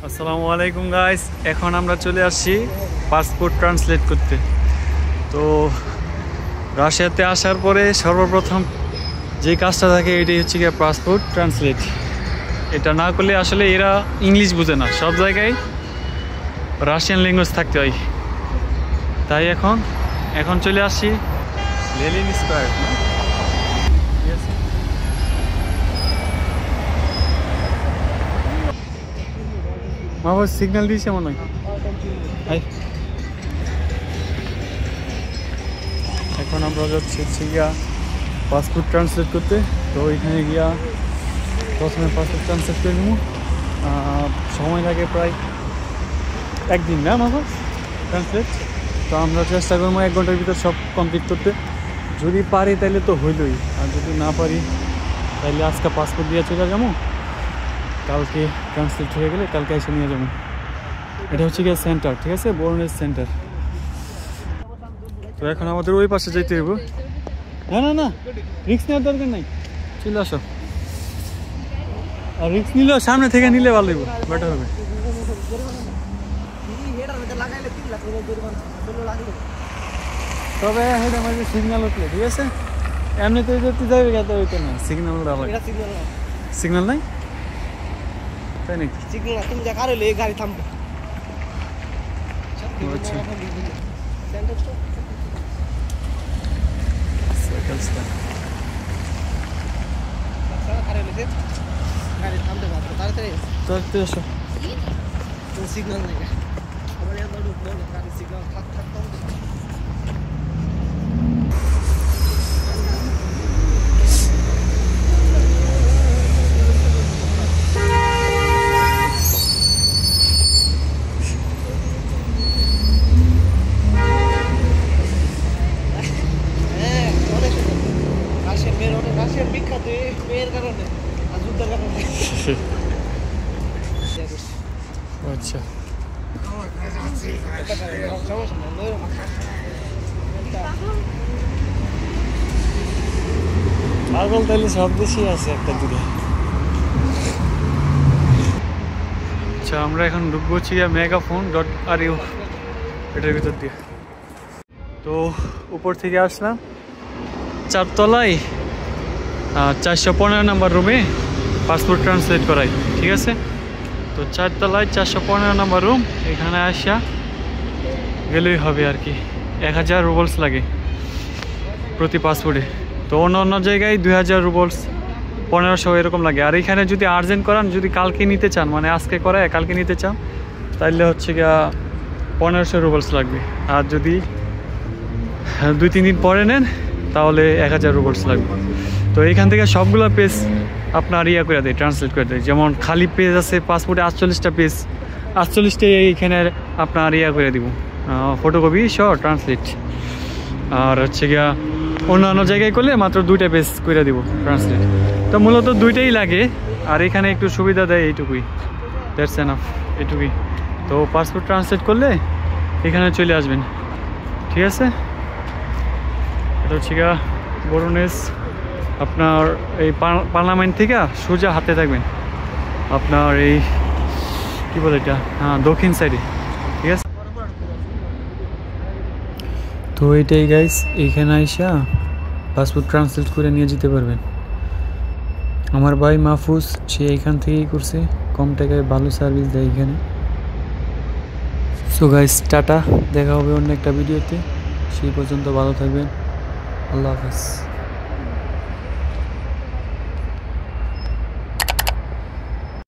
আসসালামু আলাইকুম গাইস, এখন আমরা চলে আসছি পাসপোর্ট ট্রান্সলেট করতে। তো রাশিয়াতে আসার পরে সর্বপ্রথম যে কাজটা থাকে এটাই হচ্ছে গিয়ে পাসপোর্ট ট্রান্সলেট। এটা না করলে আসলে এরা ইংলিশ বুঝে না, সব জায়গায় রাশিয়ান ল্যাঙ্গুয়েজ থাকতে হয়। তাই এখন চলে আসছি লেনিন স্কয়ার। মামা সিগন্যাল দিয়েছে মনে হয়। এখন আমরা যাচ্ছি গিয়া পাসপোর্ট ট্রান্সলেট করতে। তো ওইখানে গিয়া প্রথমে পাসপোর্ট ট্রান্সলেট করে নেব। সময় লাগে প্রায় একদিন না মামা ট্রান্সলেট। তো আমরা চেষ্টা করবো 1 ঘন্টার ভিতর সব কমপ্লিট করতে। যদি পারি তাহলে তো হইলই, আর যদি না পারি তাহলে আজকে পাসপোর্ট দিয়ে চলে যাবো, কালকে ট্রান্সলেট হয়ে গেলে কালকে এসে নিয়ে যাবো। এটা হচ্ছে গিয়ে সেন্টার, ঠিক আছে, বরুণের সেন্টার। তো এখন আমাদের ওই পাশে যাইতে হইব। না না না, রিস্ক নেওয়ার দরকার নাই, চলে আসো। আর রিস্ক নিলেও সামনে থেকে নিলে ভালো হইব, বেটার হবে। তবে এটা আমাদের সিগন্যাল উঠলে ঠিক আছে, এমনিতে যদি যাবে গেতে হইতো না, সিগন্যাল উঠা হয়। সিগন্যাল নাই তাই নাকি? সিগন্যাল তুমি যা কারে এই গাড়ি থামবে। আচ্ছা সাইকেল স্ট্যান্ড কারে লেছে গাড়ি থামতে পারবে তাড়াতাড়ি তো এসো। সিগন্যাল নাই আমার এত বড় গাড়ি সিগন্যাল থাক বিখ্যাত মেয়ের কারণে আর যুদ্ধের কারণে। আচ্ছা পাগল তাহলে সব দেশেই আছে একটা দূরে। আচ্ছা আমরা এখন ঢুকবো হচ্ছে megaphone.ru এটার ভিতর দিয়ে। তো উপর থেকে আসলাম 4 তলায় 415 নম্বর রুমে পাসপোর্ট ট্রান্সলেট করাই, ঠিক আছে। তো 4 তলায় 415 নম্বর রুম, এখানে আসা গেলেই হবে আর কি। 1000 রুবলস লাগে প্রতি পাসপোর্টে। তো অন্য জায়গায় 2000 রুবলস 1500 এরকম লাগে। আর এখানে যদি আর্জেন্ট করান, যদি কালকে নিতে চান, মানে আজকে করায় কালকে নিতে চান, তাহলে হচ্ছে গিয়া 1500 রুবলস লাগবে। আর যদি 2-3 দিন পরে নেন তাহলে 1000 রুবলস লাগবে। তো এইখান থেকে সবগুলো পেজ আপনার করে দেয়, ট্রান্সলেট করে দেয়। যেমন খালি পেজ আছে পাসপোর্টে 48টা পেজ, 48টাই এইখানে আপনার করে দিব, ফটোকপি সহ ট্রান্সলেট। আর হচ্ছে গিয়া অন্যান্য জায়গায় করলে মাত্র 2টা পেজ করে দিব ট্রান্সলেট। তো মূলত 2টাই লাগে, আর এখানে একটু সুবিধা দেয় এইটুকুই, দ্যাটস এনাফ, এইটুকুই। তো পাসপোর্ট ট্রান্সলেট করলে এখানে চলে আসবেন, ঠিক আছে। এটা হচ্ছে গিয়া বরুণেস, আপনার এই পার্লামেন্ট থেকে সোজা হাতে থাকবেন, আপনার এই কি বলে এটা, হ্যাঁ দক্ষিণ সাইডে, ঠিক আছে। তো এইটাই গাইস, এইখানে আইসা পাসপোর্ট ট্রান্সলেট করে নিয়ে যেতে পারবেন। আমার ভাই মাহফুজ সে এইখান থেকেই করছে, কম টাকায় ভালো সার্ভিস দেয় এখানে। সো গাইস টাটা, দেখা হবে অন্য একটা ভিডিওতে, সেই পর্যন্ত ভালো থাকবেন, আল্লাহ হাফেজ।